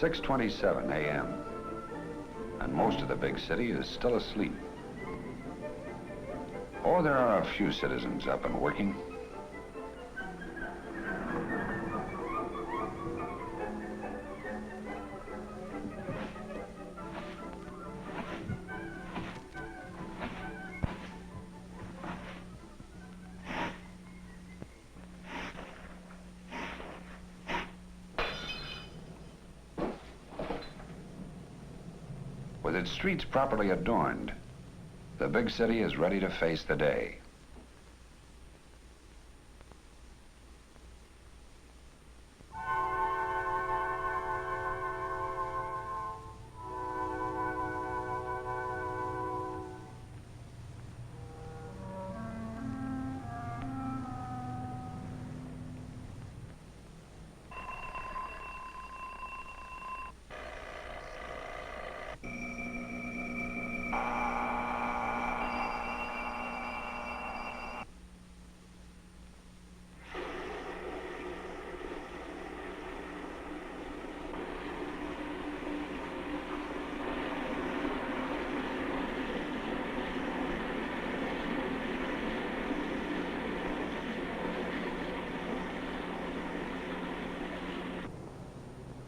6:27 a.m. and most of the big city is still asleep. Oh, there are a few citizens up and working. With its streets properly adorned, the big city is ready to face the day.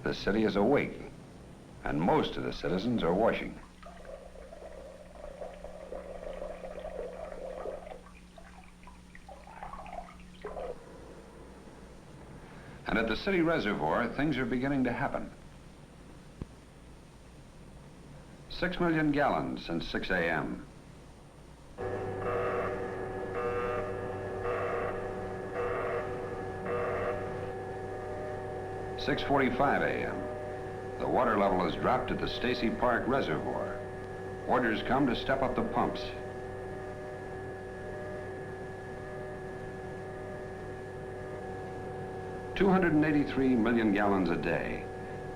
The city is awake, and most of the citizens are washing. And at the city reservoir, things are beginning to happen. 6 million gallons since 6 a.m. Six 6:45 a.m. The water level has dropped at the Stacy Park Reservoir. Orders come to step up the pumps. $283 million gallons a day,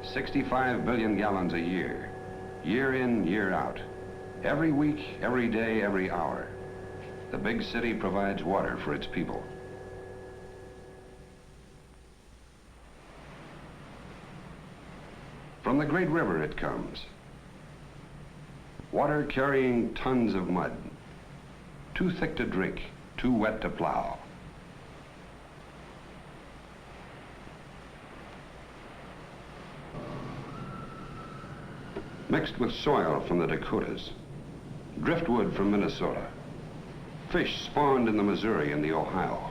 65 billion gallons a year in, year out. Every week, every day, every hour. The big city provides water for its people. From the great river it comes. Water carrying tons of mud. Too thick to drink, too wet to plow. Mixed with soil from the Dakotas, driftwood from Minnesota, fish spawned in the Missouri and the Ohio.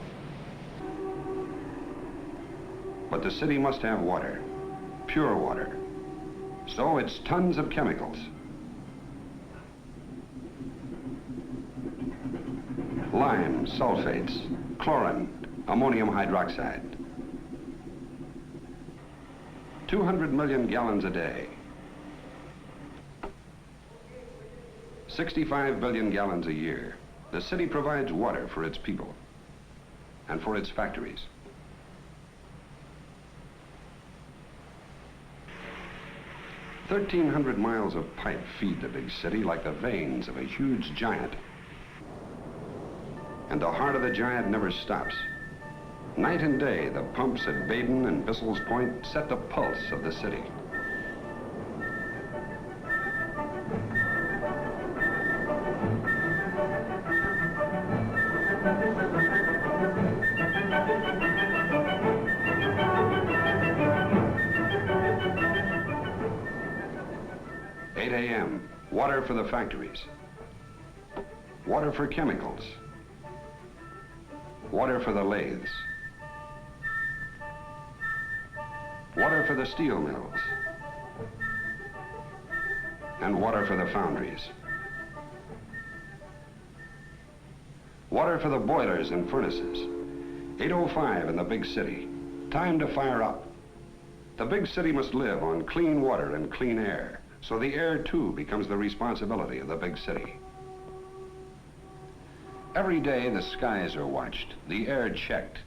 But the city must have water, pure water. So it's tons of chemicals. Lime, sulfates, chlorine, ammonium hydroxide. 200 million gallons a day. 65 billion gallons a year. The city provides water for its people and for its factories. 1,300 miles of pipe feed the big city like the veins of a huge giant. And the heart of the giant never stops. Night and day, the pumps at Baden and Bissell's Point set the pulse of the city. Water for the factories, water for chemicals, water for the lathes, water for the steel mills, and water for the foundries. Water for the boilers and furnaces. 8:05 in the big city. Time to fire up. The big city must live on clean water and clean air. So the air, too, becomes the responsibility of the big city. Every day, the skies are watched, the air checked.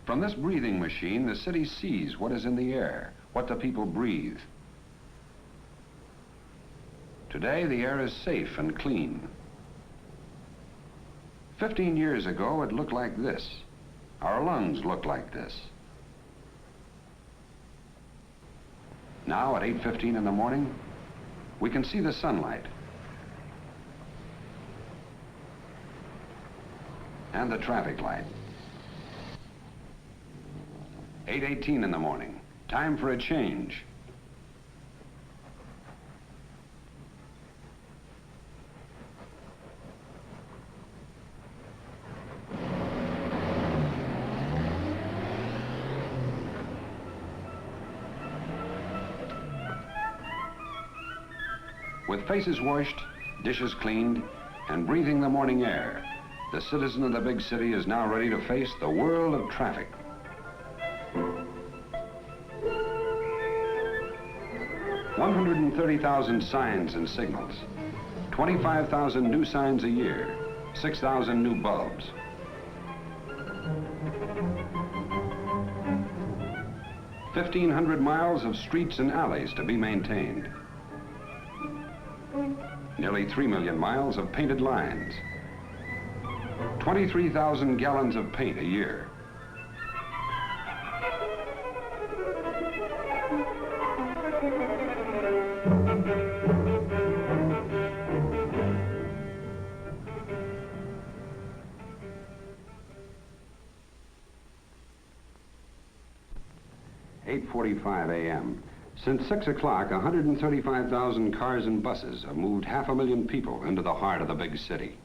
From this breathing machine, the city sees what is in the air, what the people breathe. Today, the air is safe and clean. 15 years ago, it looked like this. Our lungs looked like this. Now at 8:15 in the morning, we can see the sunlight and the traffic light. 8:18 in the morning, time for a change. With faces washed, dishes cleaned, and breathing the morning air, the citizen of the big city is now ready to face the world of traffic. $130,000 signs and signals, 25,000 new signs a year, 6,000 new bulbs. $1,500 miles of streets and alleys to be maintained. Nearly 3 million miles of painted lines. 23,000 gallons of paint a year. "8:45 a.m. Since 6 o'clock, 135,000 cars and buses have moved 500,000 people into the heart of the big city.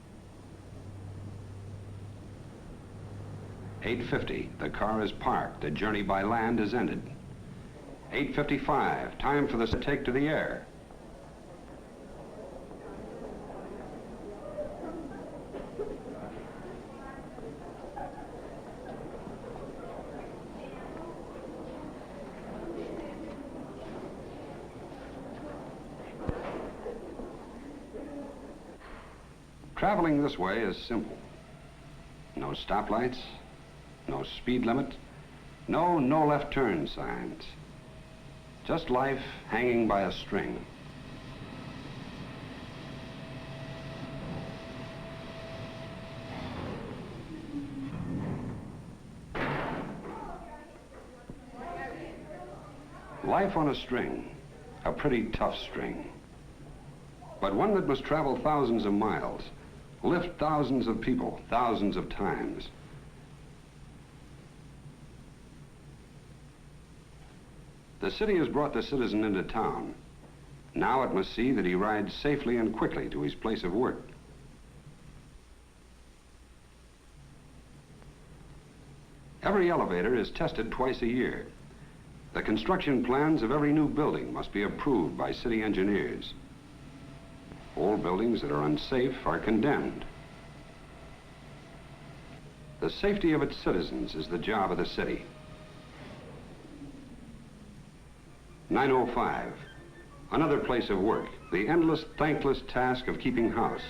8:50, the car is parked, the journey by land is ended. 8:55, time for the take to the air. Traveling this way is simple. No stoplights, no speed limit, no left turn signs. Just life hanging by a string. Life on a string, a pretty tough string, but one that must travel thousands of miles, lift thousands of people, thousands of times. The city has brought the citizen into town. Now it must see that he rides safely and quickly to his place of work. Every elevator is tested twice a year. The construction plans of every new building must be approved by city engineers. Old buildings that are unsafe are condemned. The safety of its citizens is the job of the city. 9:05, another place of work, the endless, thankless task of keeping house.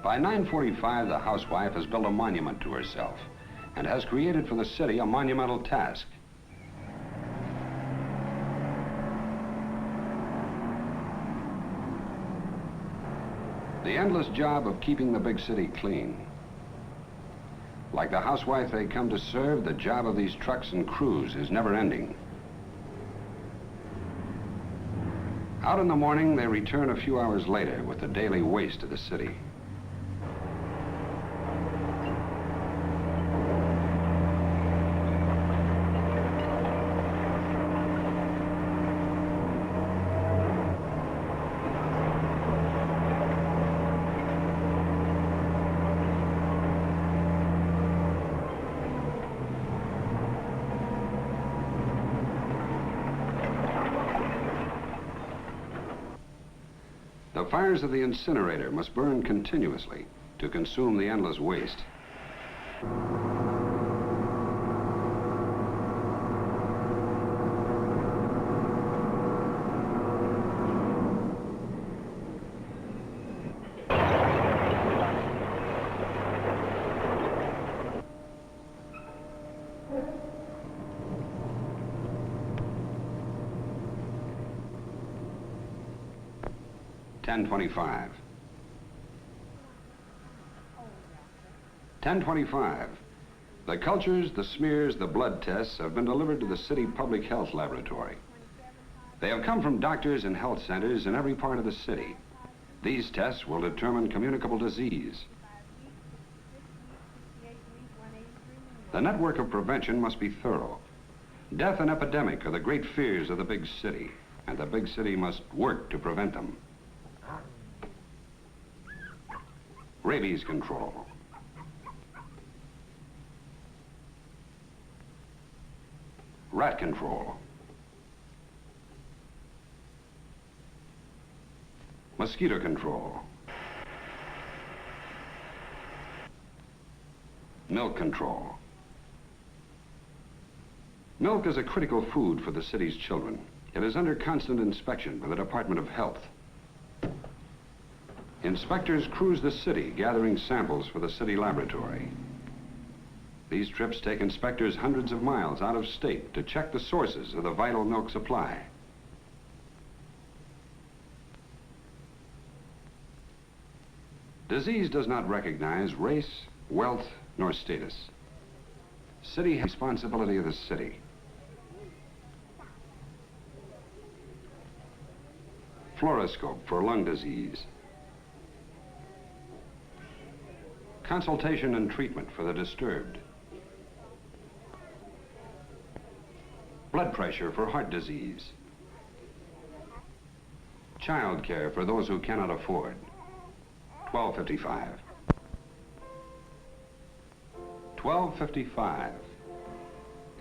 By 9:45, the housewife has built a monument to herself and has created for the city a monumental task. The endless job of keeping the big city clean. Like the housewife they come to serve, the job of these trucks and crews is never ending. Out in the morning, they return a few hours later with the daily waste of the city. The fires of the incinerator must burn continuously to consume the endless waste. $10:25. 10:25. The cultures, the smears, the blood tests have been delivered to the city public health laboratory. They have come from doctors and health centers in every part of the city. These tests will determine communicable disease. The network of prevention must be thorough. Death and epidemic are the great fears of the big city, and the big city must work to prevent them. Rabies control. Rat control. Mosquito control. Milk control. Milk is a critical food for the city's children. It is under constant inspection by the Department of Health. Inspectors cruise the city, gathering samples for the city laboratory. These trips take inspectors hundreds of miles out of state to check the sources of the vital milk supply. Disease does not recognize race, wealth, nor status. City has responsibility of the city. Fluoroscope for lung disease. Consultation and treatment for the disturbed. Blood pressure for heart disease. Child care for those who cannot afford. 12:55. 12:55.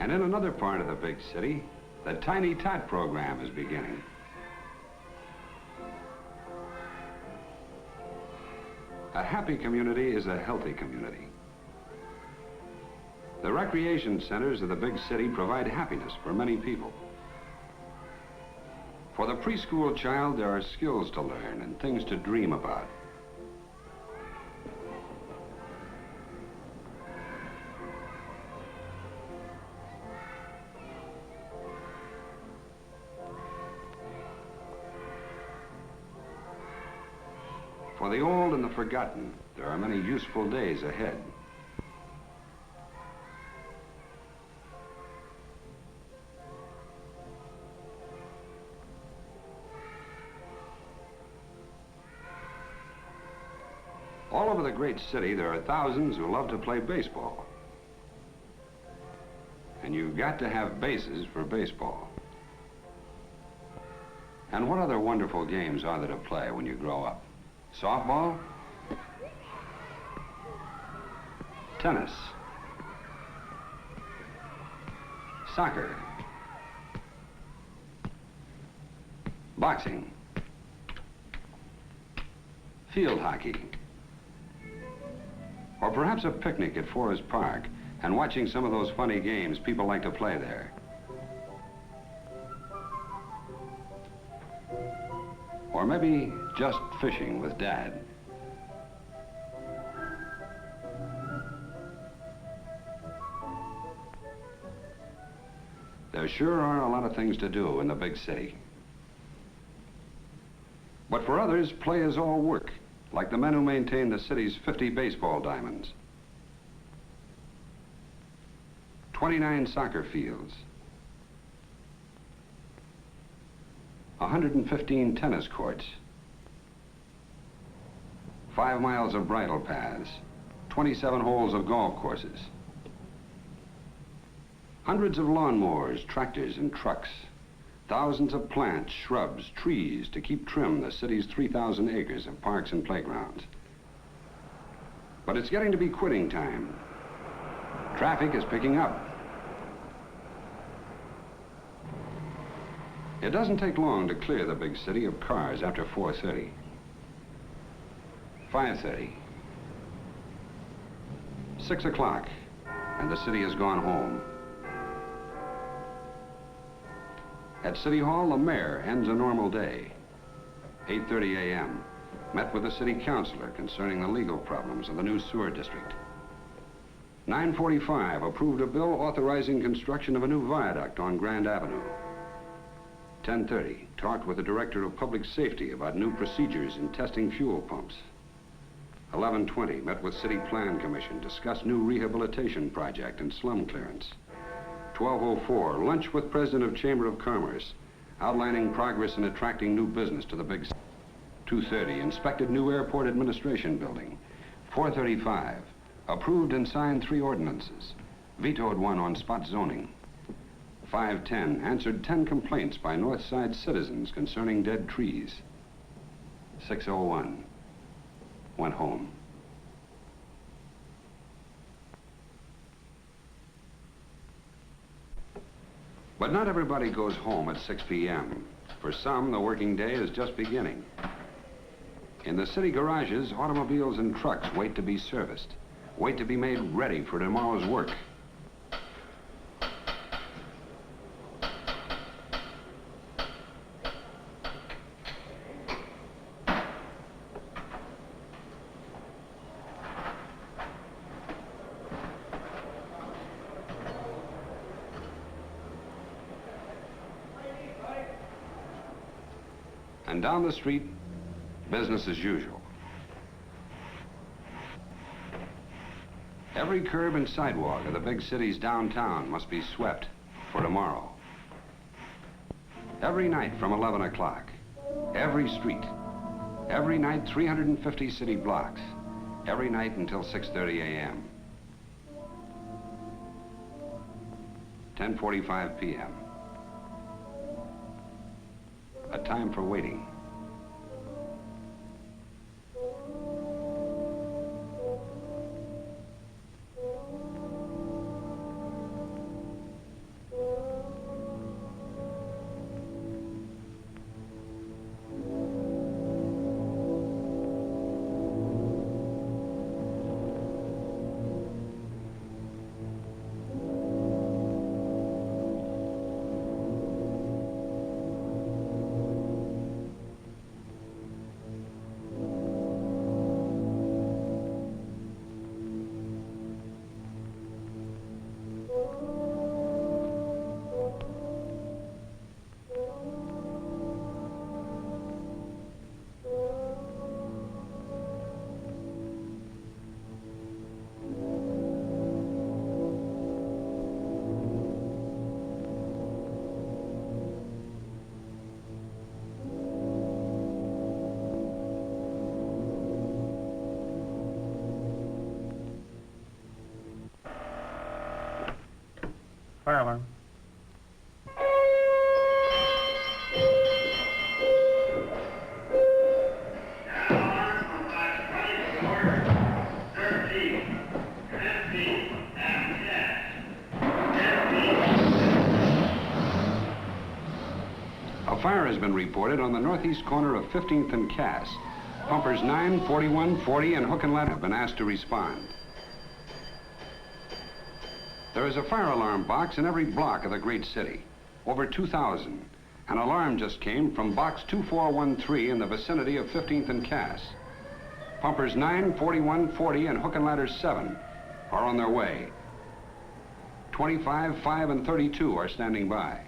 And in another part of the big city, the Tiny Tot program is beginning. A happy community is a healthy community. The recreation centers of the big city provide happiness for many people. For the preschool child, there are skills to learn and things to dream about. For the old and the forgotten, there are many useful days ahead. All over the great city, there are thousands who love to play baseball. And you've got to have bases for baseball. And what other wonderful games are there to play when you grow up? Softball, tennis, soccer, boxing, field hockey, or perhaps a picnic at Forest Park and watching some of those funny games people like to play there. Or maybe just fishing with Dad. There sure are a lot of things to do in the big city. But for others, play is all work, like the men who maintain the city's 50 baseball diamonds. 29 soccer fields. 115 tennis courts, 5 miles of bridle paths, 27 holes of golf courses, hundreds of lawnmowers, tractors, and trucks, thousands of plants, shrubs, trees to keep trim the city's 3,000 acres of parks and playgrounds. But it's getting to be quitting time. Traffic is picking up. It doesn't take long to clear the big city of cars after 4:30. 5:30. 6 o'clock, and the city has gone home. At City Hall, the mayor ends a normal day. 8:30 a.m., met with the city councilor concerning the legal problems of the new sewer district. 9:45, approved a bill authorizing construction of a new viaduct on Grand Avenue. 10:30, talked with the director of public safety about new procedures in testing fuel pumps. 11:20, met with City Plan Commission, discussed new rehabilitation project and slum clearance. 12:04, lunch with President of Chamber of Commerce, outlining progress in attracting new business to the big city. 2:30, inspected new airport administration building. 4:35, approved and signed 3 ordinances, vetoed 1 on spot zoning. 5:10, answered 10 complaints by North Side citizens concerning dead trees. 6:01, went home. But not everybody goes home at 6 p.m. For some, the working day is just beginning. In the city garages, automobiles and trucks wait to be serviced, wait to be made ready for tomorrow's work. And down the street, business as usual. Every curb and sidewalk of the big city's downtown must be swept for tomorrow. Every night from 11 o'clock, every street, every night 350 city blocks, every night until 6:30 a.m. 10:45 p.m. A time for waiting. Fire alarm. A fire has been reported on the northeast corner of 15th and Cass. Pumpers 9, 41, 40, and Hook and Ladder have been asked to respond. There is a fire alarm box in every block of the great city, over 2,000. An alarm just came from box 2413 in the vicinity of 15th and Cass. Pumpers 9, 41, 40, and Hook and Ladder 7 are on their way. 25, 5, and 32 are standing by.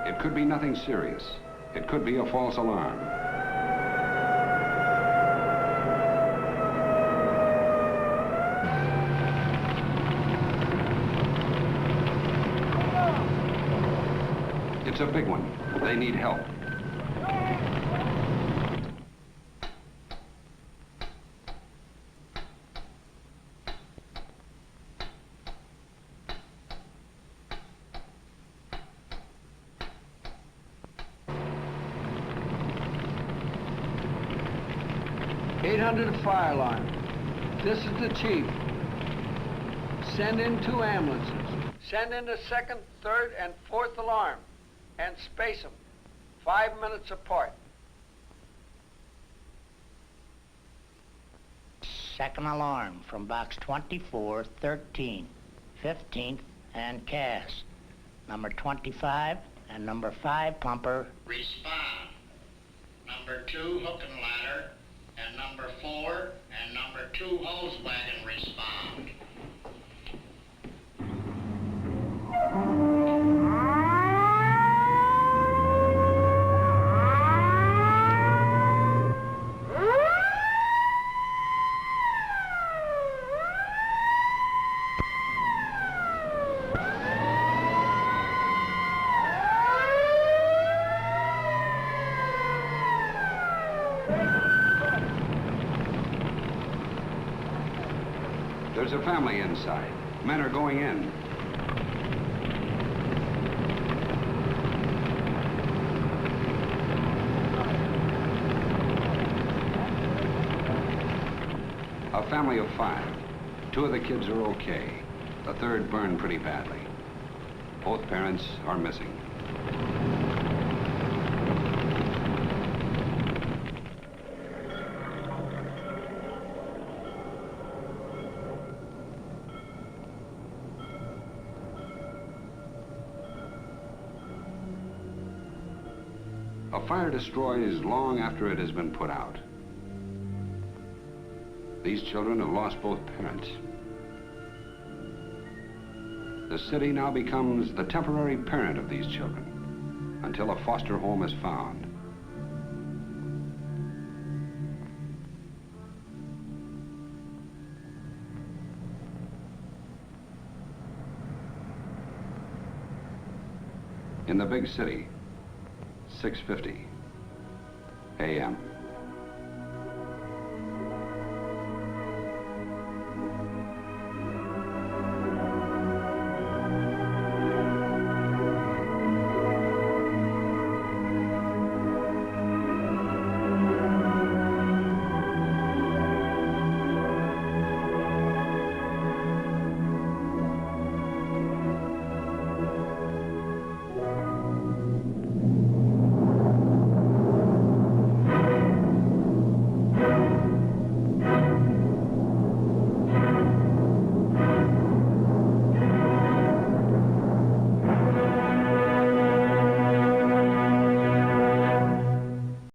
It could be nothing serious. It could be a false alarm. It's a big one. They need help. Fire alarm. This is the chief. Send in 2 ambulances. Send in the 2nd, 3rd, and 4th alarm. And space them 5 minutes apart. Second alarm from box 24, 13, 15th, and Cass. Number 25 and number 5 pumper. Respond. Number 2 Hook and Ladder, and number 4 and number 2 hose wagon respond. There's a family inside. Men are going in. A family of 5. 2 of the kids are okay. The third burned pretty badly. Both parents are missing. A fire destroys long after it has been put out. These children have lost both parents. The city now becomes the temporary parent of these children until a foster home is found. In the big city, 6:50 a.m.